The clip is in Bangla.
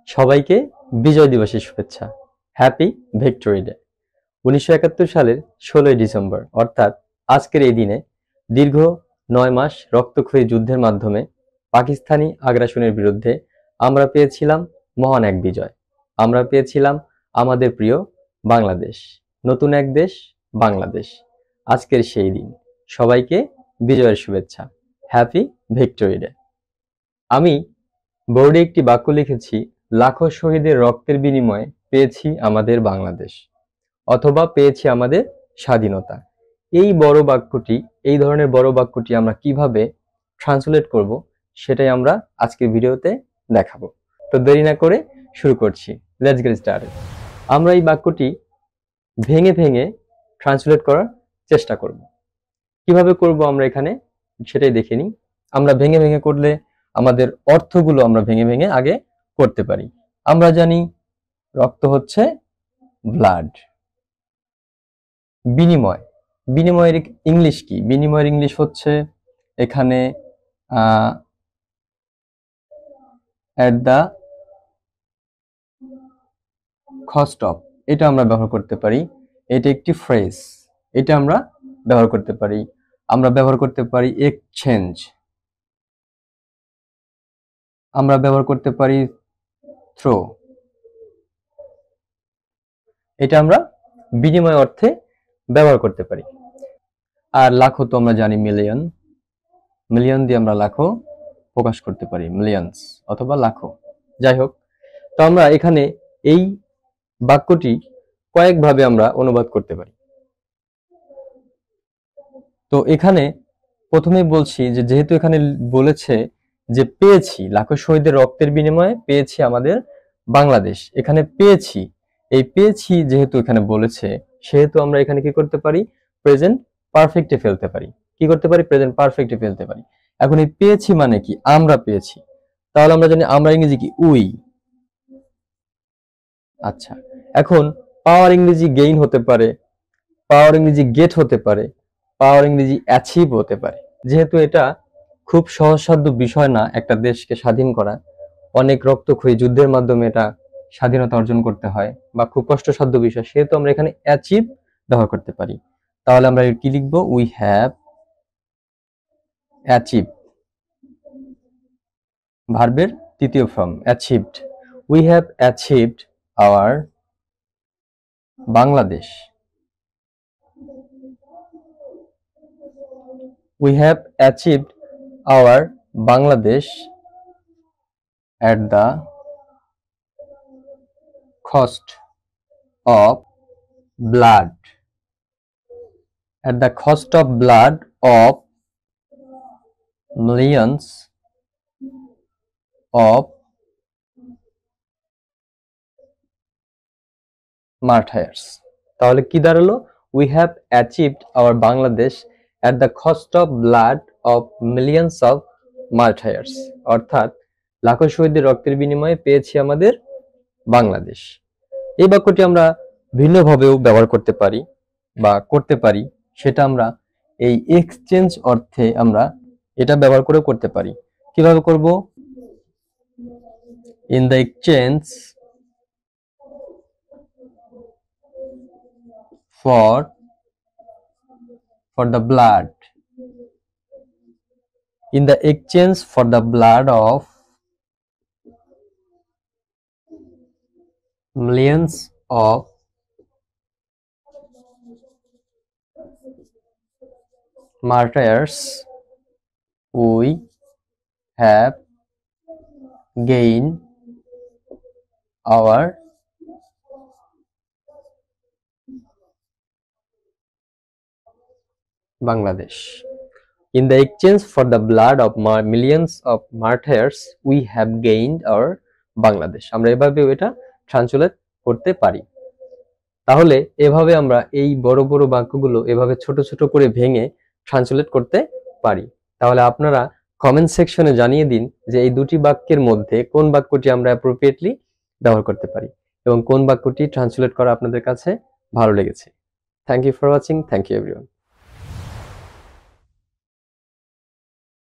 সবাইকে বিজয় দিবসের শুভেচ্ছা। Happy victory day. 1971 সালের 16ই ডিসেম্বর অর্থাৎ আজকের এই দিনে দীর্ঘ 9 মাস রক্তক্ষয়ী যুদ্ধের মাধ্যমে পাকিস্তানি আগ্রাসনের বিরুদ্ধে আমরা পেয়েছিলাম মহান এক বিজয়। আমরা পেয়েছিলাম আমাদের প্রিয় বাংলাদেশ, নতুন এক দেশ বাংলাদেশ। আজকের সেই দিন, সবাইকে বিজয়ের শুভেচ্ছা। Happy victory day. আমি বোর্ডে একটি বাক্য লিখেছি, লাখো শহীদের রক্তের বিনিময়ে পেয়েছি আমাদের বাংলাদেশ, অথবা পেয়েছি আমাদের স্বাধীনতা। এই বড় বাক্যটি, এই ধরনের বড় বাক্যটি আমরা কিভাবে ট্রান্সলেট করব সেটাই আমরা আজকের ভিডিওতে দেখাবো। তো দেরি না করে শুরু করছি। Let's get started. আমরা এই বাক্যটি ভেঙে ভেঙে ট্রান্সলেট করার চেষ্টা করব। কিভাবে করব আমরা এখানে সেটাই দেখে নিই। আমরা ভেঙে ভেঙে করলে আমাদের অর্থগুলো আমরা ভেঙে ভেঙে আগে করতে পারি। আমরা জানি রক্ত হচ্ছে ব্লাড। বিনিময়, বিনিময়ের ইংলিশ কি? বিনিময়ের ইংলিশ হচ্ছে এখানে এট দ্য কস্ট অফ, এটা আমরা ব্যবহার করতে পারি। এটা একটি ফ্রেজ, এটা আমরা ব্যবহার করতে পারি। আমরা ব্যবহার করতে পারি এক্সচেঞ্জ, আমরা ব্যবহার করতে পারি থ্রো। এটা আমরা বিনিময় অর্থে ব্যবহার করতে পারি। আর লাখো তো আমরা জানি মিলিয়ন, মিলিয়ন দিয়ে আমরা লাখো প্রকাশ করতে পারি, মিলিয়নস অথবা লাখো। যাই হোক, তো আমরা এখানে এই বাক্যটি কয়েকভাবে আমরা অনুবাদ করতে পারি। তো এখানে প্রথমে বলছি যে যেহেতু এখানে বলেছে যে পেয়েছি, লাখো শহীদের রক্তের বিনিময়ে পেয়েছি আমাদের বাংলাদেশ, এখানে পেয়েছি, এই পেয়েছি যেহেতু এখানে বলেছে, সেহেতু আমরা এখানে কি করতে পারি? প্রেজেন্ট পারফেক্টে ফেলতে পারি। কি করতে পারি? প্রেজেন্ট পারফেক্টে ফেলতে পারি। এখন এই পেয়েছি মানে কি? আমরা পেয়েছি। তাহলে আমরা জানি আমরা ইংরেজি কি? উই। আচ্ছা, এখন পাওয়ার ইংরেজি গেইন হতে পারে, পাওয়ার ইংরেজি গেট হতে পারে, পাওয়ার ইংরেজি অ্যাচিভ হতে পারে। যেহেতু এটা খুব সহজসাধ্য বিষয় না একটা দেশকে স্বাধীন করা, অনেক রক্তক্ষয়ী যুদ্ধের মাধ্যমে এটা স্বাধীনতা অর্জন করতে হয় বা খুব কষ্টসাধ্য বিষয়, সেহেতু আমরা এখানে অ্যাচিভ ব্যবহার করতে পারি। তাহলে আমরা কি লিখবো? উই হ্যাভ অ্যাচিভ, ভার্বের তৃতীয় form achieved. We have achieved hour Bangladesh. We have achieved our Bangladesh at the cost of blood. At the cost of blood of millions of martyrs. তাহলে কি দাঁড়ালো? We have achieved our Bangladesh at the cost of blood of millions of martyrs. অর্থাৎ লাখো শহীদের রক্তের বিনিময়ে পেয়েছি আমাদের বাংলাদেশ। এই বাক্যটি আমরা ভিন্নভাবেও ব্যবহার করতে পারি বা করতে পারি, সেটা আমরা এই এক্সচেঞ্জ অর্থে আমরা এটা ব্যবহার করে করতে পারি। কিভাবে করব? In the exchange for the blood, in the exchange for the blood of millions of martyrs, we have gained our Bangladesh. In the exchange for the blood of millions of martyrs, we have gained our Bangladesh. আমরা এভাবে এটা ট্রান্সলেট করতে পারি। তাহলে এভাবে আমরা এই বড় বড় বাক্যগুলো এভাবে ছোট ছোট করে ভেঙে ট্রান্সলেট করতে পারি। তাহলে আপনারা কমেন্ট সেকশনে জানিয়ে দিন যে এই দুটি বাক্যের মধ্যে কোন বাক্যটি আমরা অ্যাপ্রোপ্রিয়েটলি ব্যবহার করতে পারি এবং কোন বাক্যটি ট্রান্সলেট করা আপনাদের কাছে ভালো লেগেছে। Thank you for watching. Thank you everyone.